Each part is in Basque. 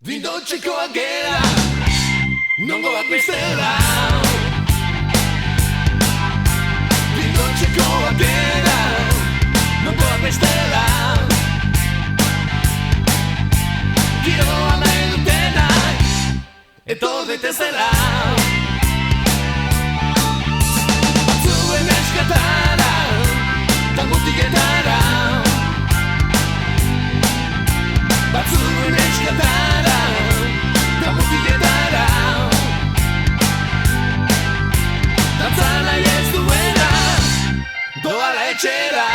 Dindotzeko gera, nongo bat bestela. Dindotzeko gera, nongo bat bestela. Giroa nahi dutenak, etor daitezela. Batzuen eskatara, ta mutiketara. Batzuen eskatara, ta mutiketara. Dantzan nahi ez duena, doala etxera.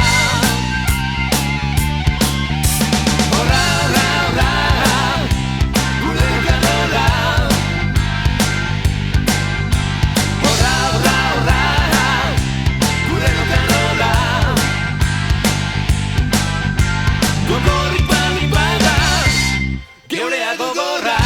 Horra, horra, horra, gure kanora. Horra, horra, horra, gure kanora. Gogorrik baldin bada, geurea gogorra.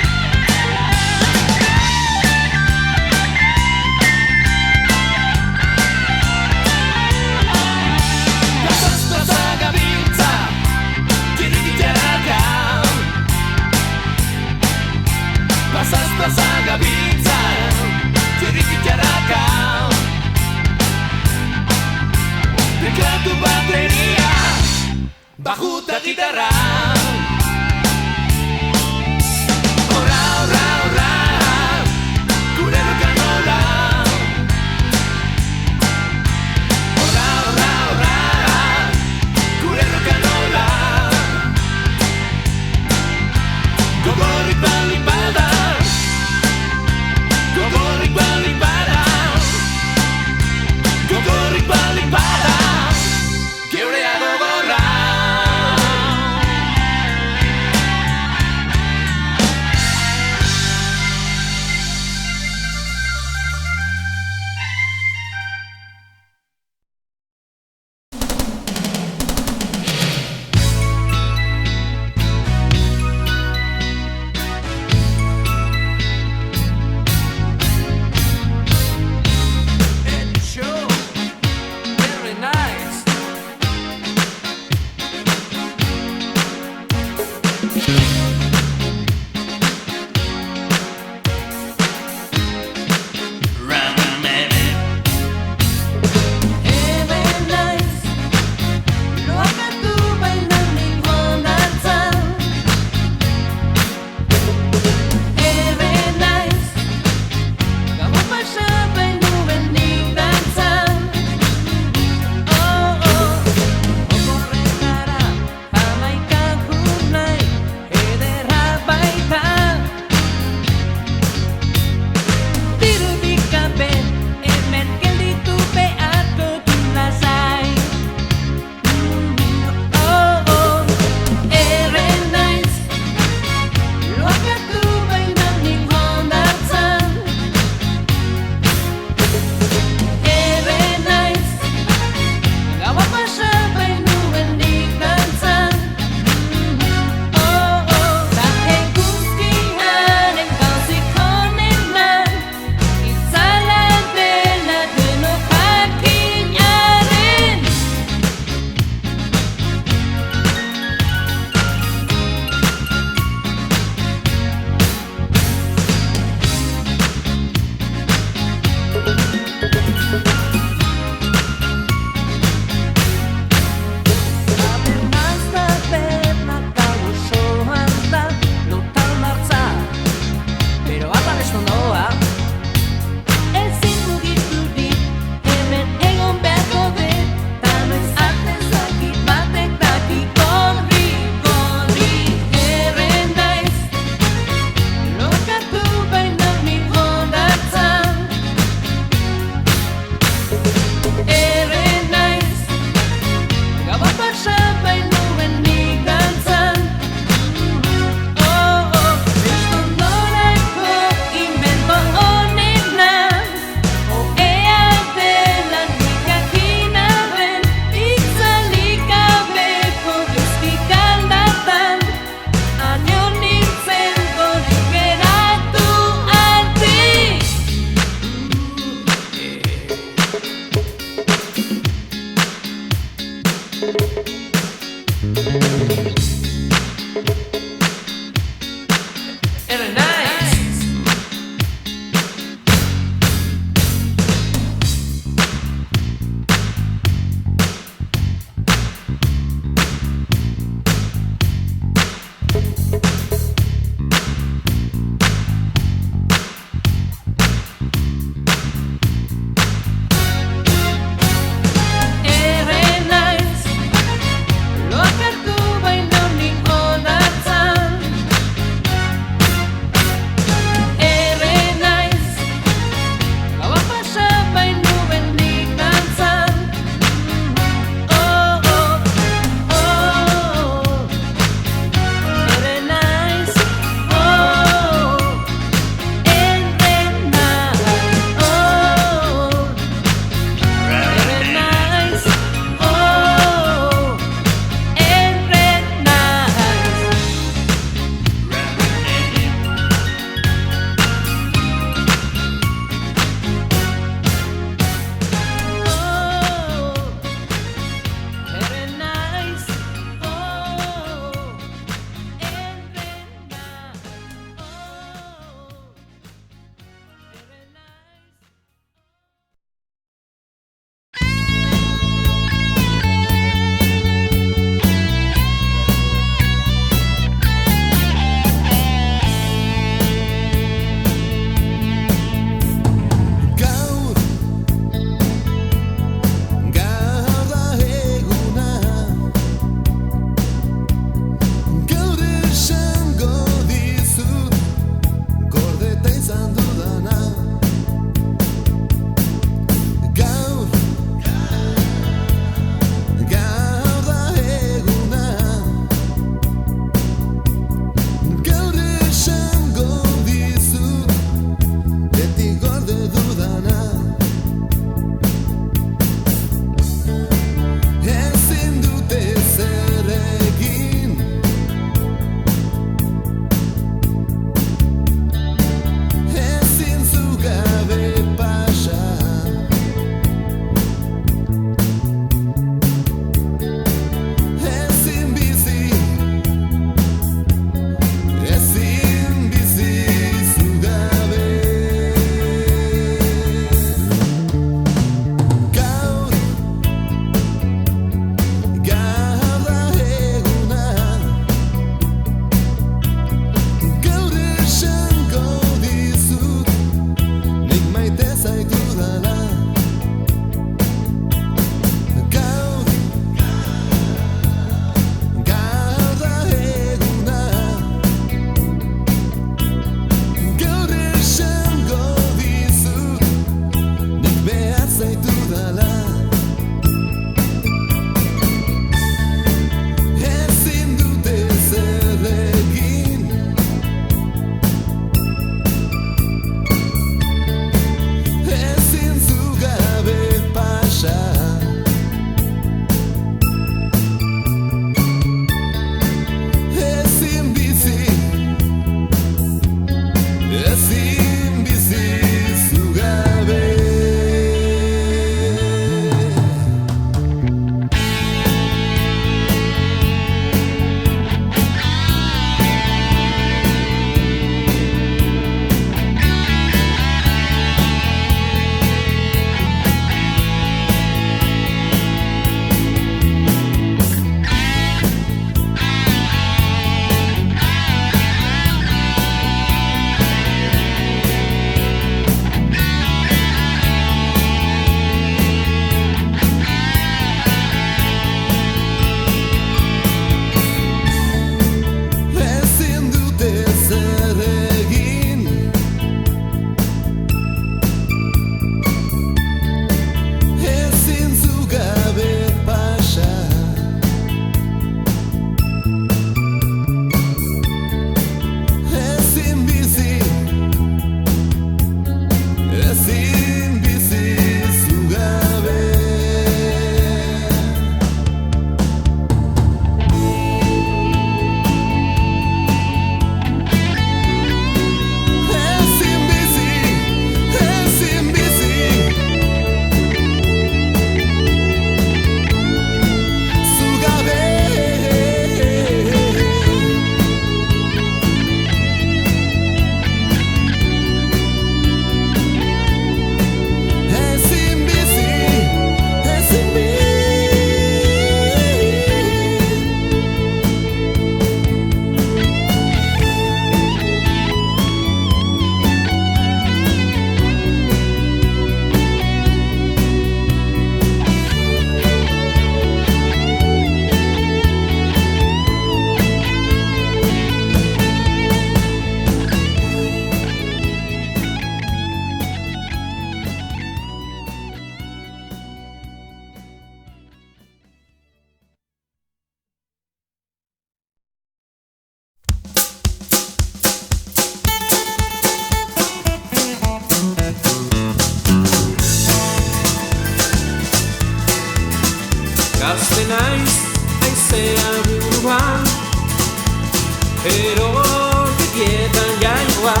erorketietan jaioa.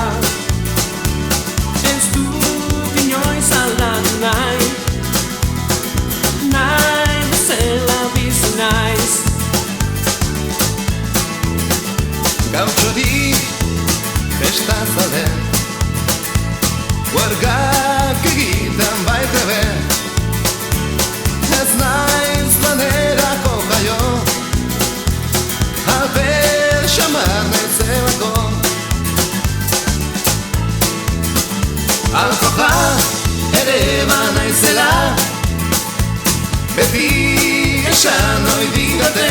Ez dut inoiz aldatu nahi, nahi bezala bizi naiz. Gautxori besta zale, huargak egiten baitebe. Ez naiz lanerako jaio, alper xamar naizelako. Alkoja ere banaizela, beti esan ohi didate.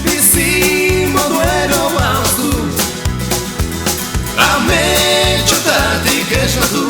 Bizi moduero bauzu, ametxotatik esnatu.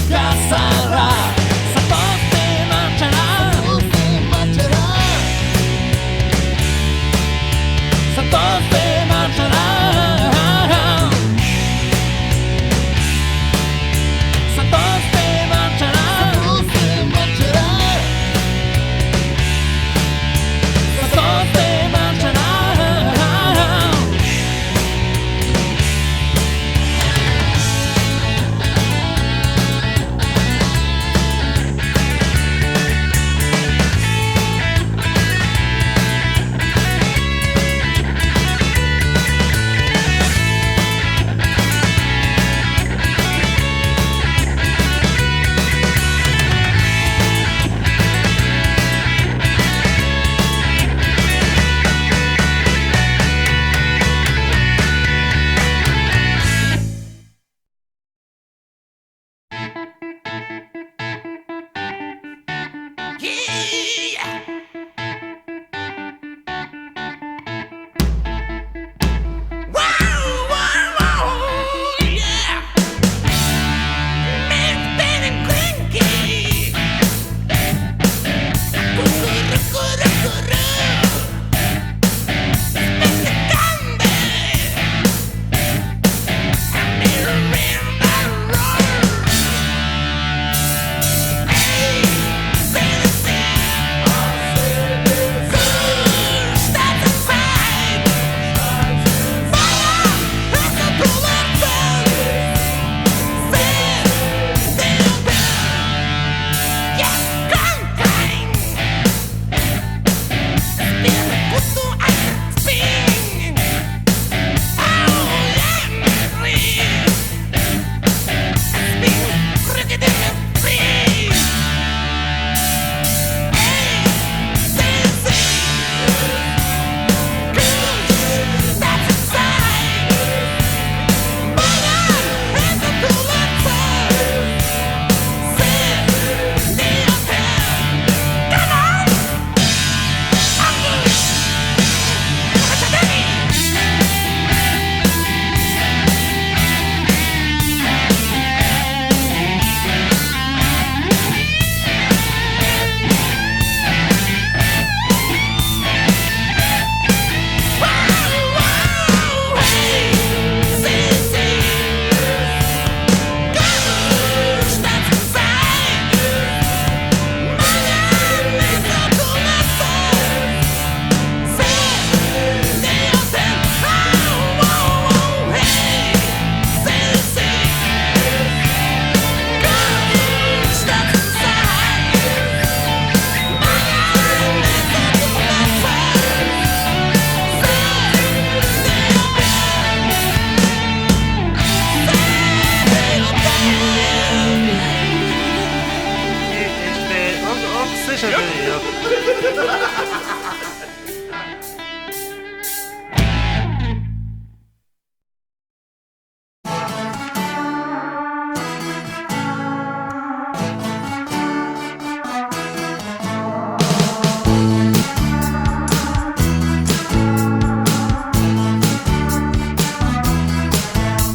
Gazarra zatozte martxara, zatozte martxara, zatozte martxara, zatozte martxara.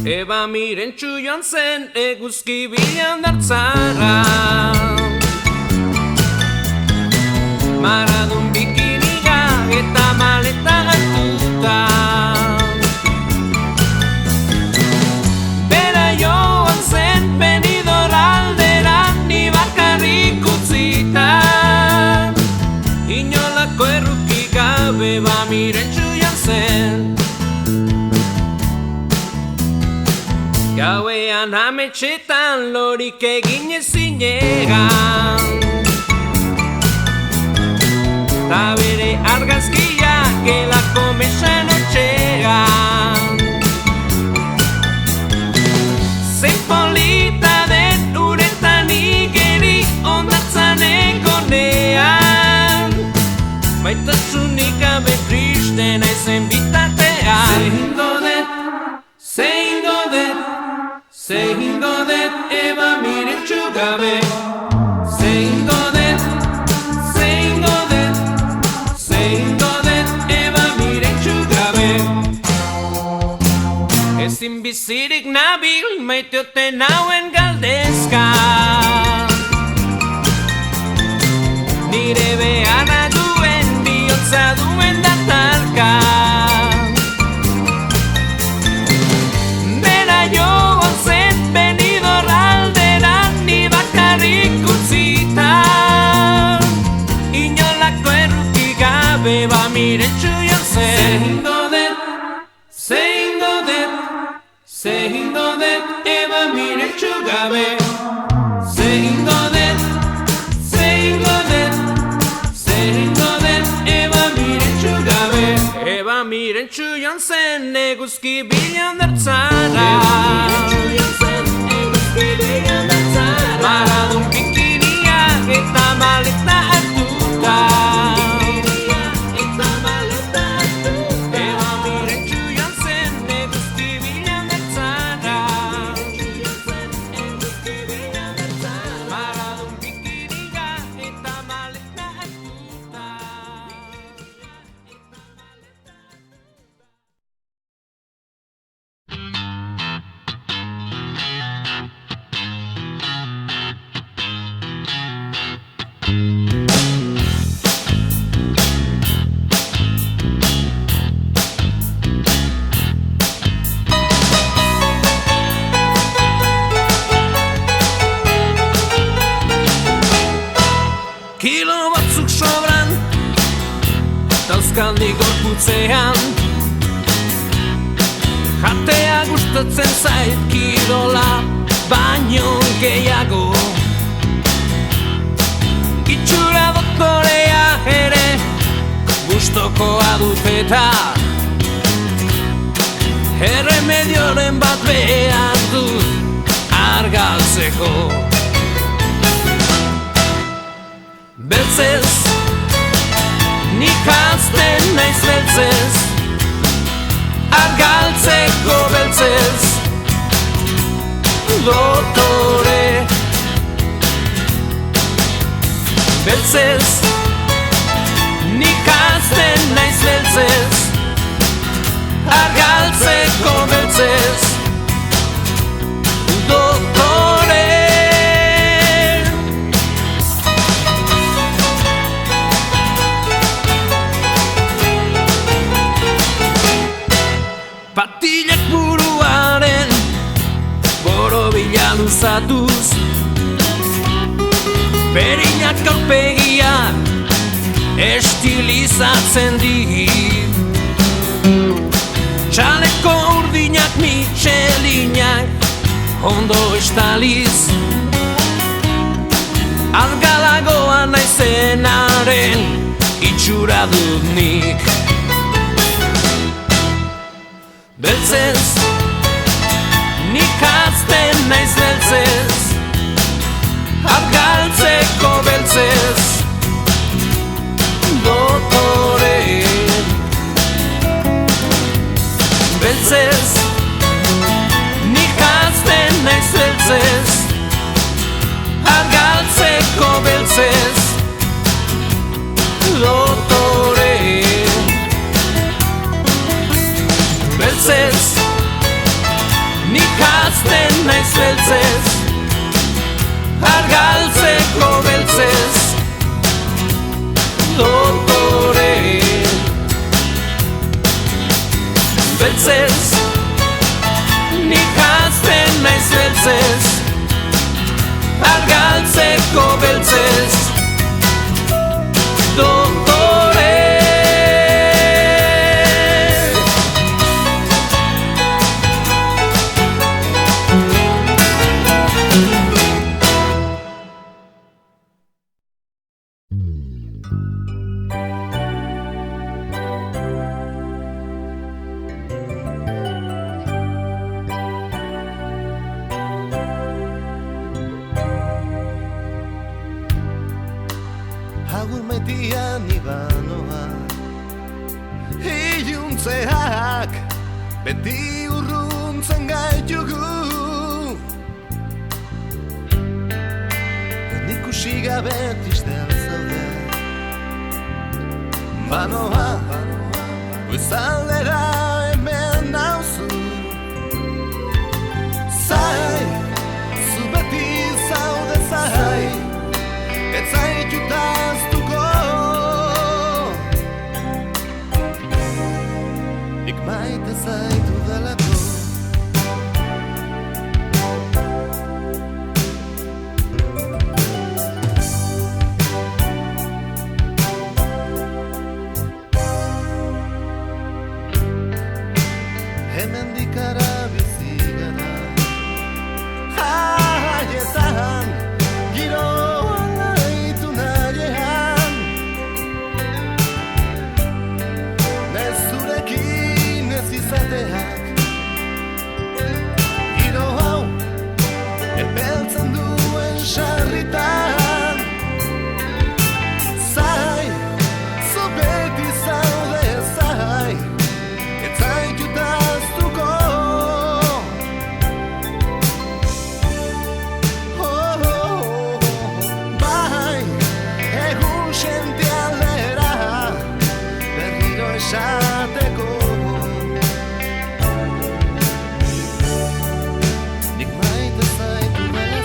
Eba mirentxu joan zen eguzki bilan dartzara, maradun bikiniga eta maleta hartuta. Bera joan zen Benidorm aldera ni bakarrik utzita, inolako erruki gabe ba mirentxu joan zen. Gauean ametxetan lorik egin ezinegan, ta bere argazkiak gelako mesan otxegan. Zein polita den uretan igeri ondatzan egonean, baitasunik gabe triste naizen bitartean. Zehingo det eba mirentxu gabe, zehingo det eba mirentxu gabe. Ezin bizirik nabil maiteoten hauen galdezka, Miretsu joan zen eguzki bilan dertzara Maradun bikinia eta maleta hartuta Eba miretsu joan zen eguzki bilan dertzara Maradun bikinia eta maleta hartuta Kilo batzuk sobran dauzkandik gorputzean Jatea gustatzen zait kirola baino gehiago Itxura doktorea ere gustokoa dut eta Erremedioren bat behar dut argaltzeko Beltzez, nik hazten naiz beltzez Argaltzeko beltzez Doktore Beltzez, nik hazten naiz beltzez Argaltzeko beltzez Doktore Patilak buruaren borobila luzatuz Berinak aurpegiak estilizatzen dit Txaleko urdinak mitxelinak ondo estaliz Argalagoa naizenaren itxura dut nik Beltzez, nik hazten naiz beltzez Argaltzeko beltzez Doktore Beltzez, nik hazten naiz beltzez Argaltzeko beltzez Doktore Beltzez, nik hazten naiz beltzez Argaltzeko beltzez Doktore Beltzez, nik hazten naiz beltzez Argaltzeko beltzez Doktore Agur maitian ibanoa Iluntzeak beti urruntzen gaitugu Ikusi gabe tristan zaude Banoa goizaldera hemen nauzu Zai, zu beti zaude zai Ez zaitut ahaztuko Nik maite zaitu delako galtzen duen sarritan. Zai, zu beti zaude zai, ez zaitu daztuko. Bai, egun senti aldera, berriro esateko. Nik maite zaitu dela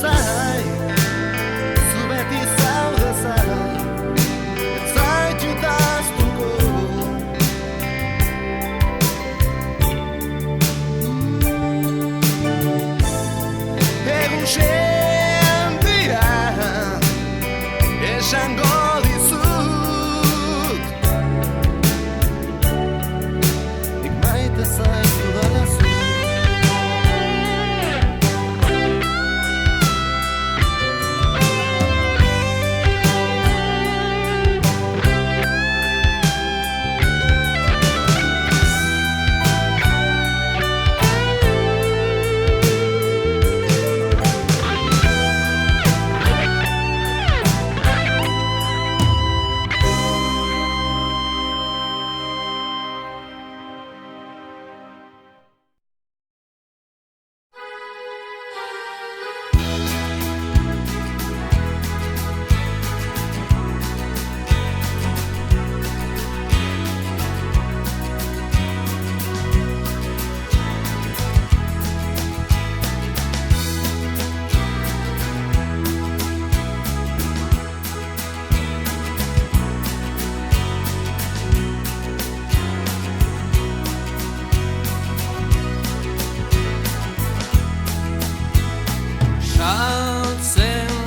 zai, zu beti zaude zai, ez zaitu daztuko. Egun sentia esango dizut, nik maite zaitu dela zu.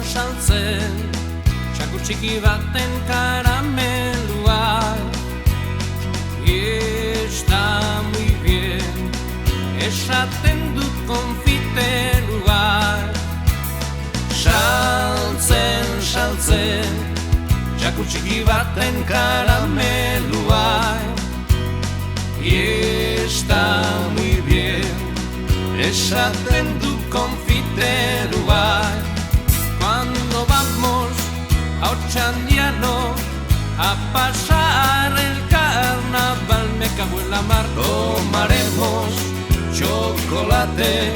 Saltzen, txakur txiki baten karamelua. Está muy bien, esaten dut konfiterua. Saltzen, txakur txiki baten karamelua. Está muy bien, esaten dut konfiterua. Cuando vamos a Ochandiano a pasar el carnaval, me cago en la mar, tomaremos chocolate,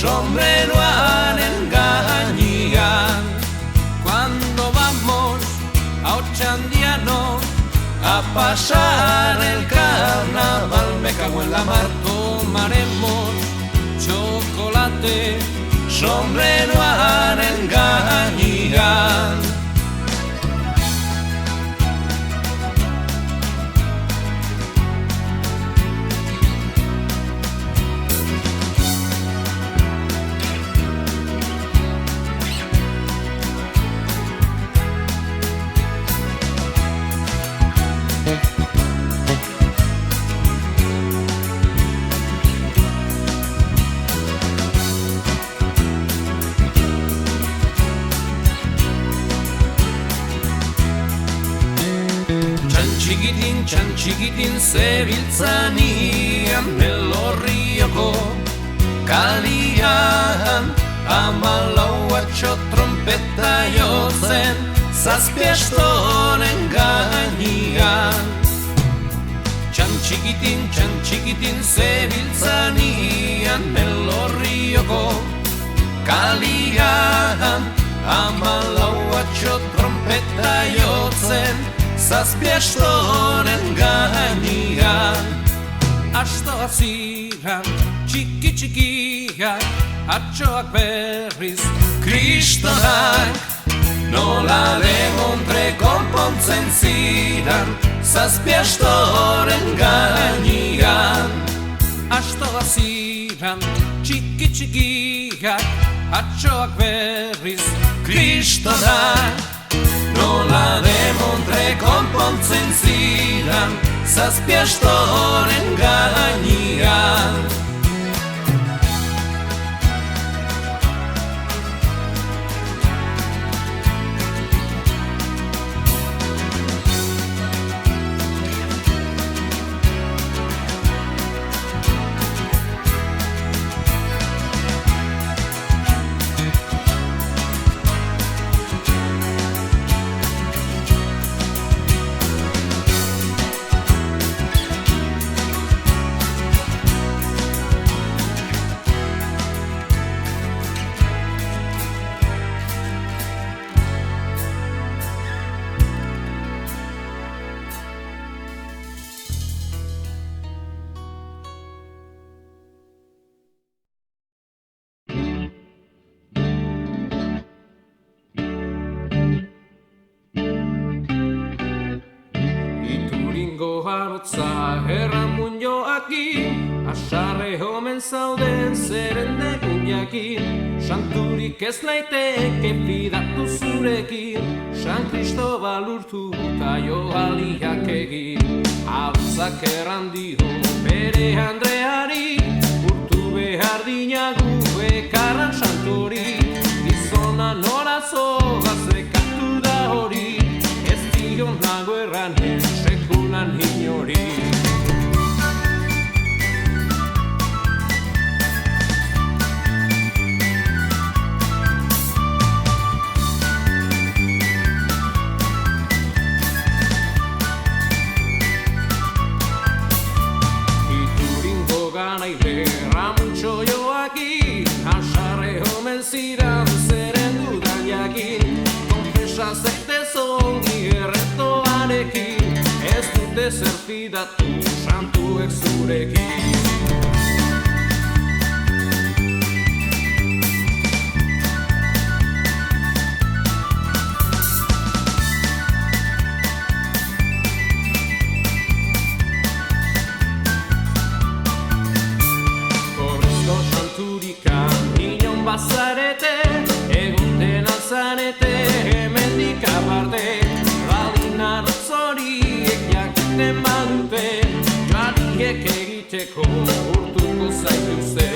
sombreroaren gainean. Cuando vamos a Ochandiano a pasar el carnaval, me cago en la mar, tomaremos chocolate, sombreroaren gainean. Txan txikitin zebiltzanian Elorrioko kalian, Amalauatxo trompeta jotzen zazpiastoren gainean. Txan txikitin zebiltzanian Elorrioko kalian, Amalauatxo trompeta jotzen zazpiastoren gainean. Astoa ziran txikiak, atxoak berriz kristonak, nola demontre konpontzen ziran zazpiastoren gainean. Astoa ziran txikiak, atxoak berriz kristonak, Nola demontre konpontzen zidan zazpi astoren gainean. Erramun joakin, asarre homen zauden zeren dekun jakin. Santurik ez naiteke fidatu zurekin, San Cristobal urtu eta joaliak egin. Hauzak erran dio bere Andreari, urtu behar dinagu ekarran santori. Gizona nora zogaz ekatu da hori, ez dion nago erranen sekulan inori. Ramuntxo joakin, asarre homen zidan zeren dudan jakin. Konfesa zaitez ongi erretoarekin, ez dute zer fidatu santuek zurekin. Bazarete, egunten alzarete, hemendik aparte. Baldin zoriek jakiten badute, joaliek egiteko urtuko zaituzte.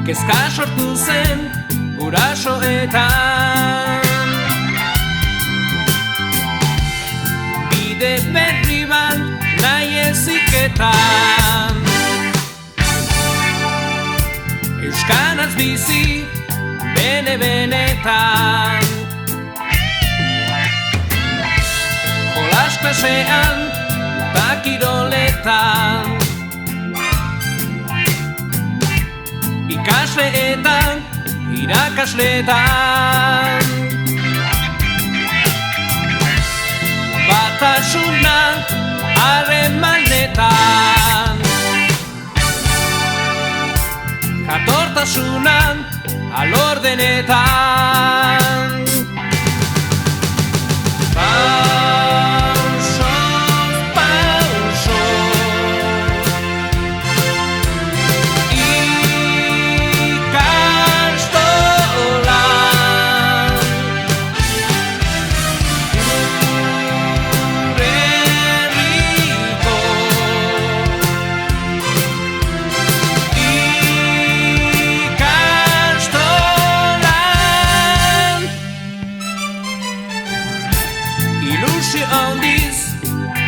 Kezka sortu zen gurasoetan, bide berri bat nahi eziketan. Euskaraz bizi bene-benetan, jolas klasean eta kiroletan, ikasleetan, irakasleetan. Batasuna harremanetan, jatortasuna alordenetan.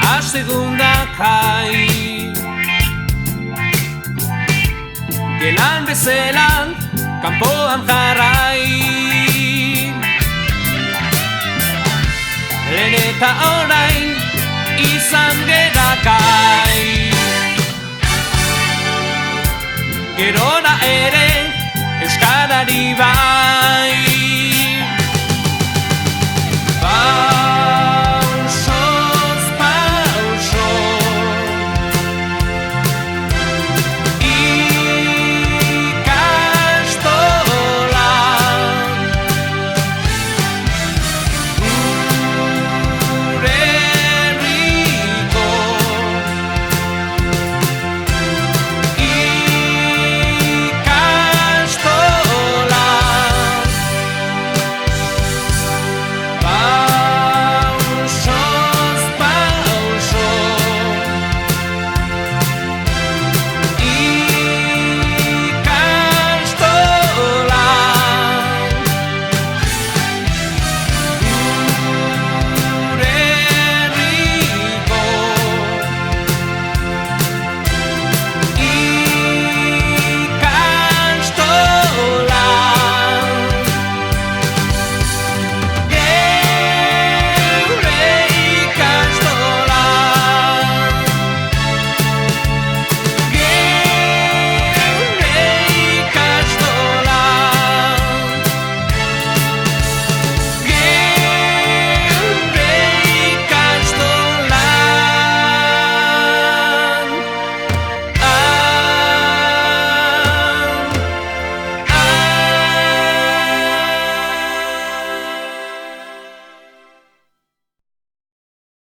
Astegundak hai Gelan bezelan kanpoan jarrai Lehen eta orain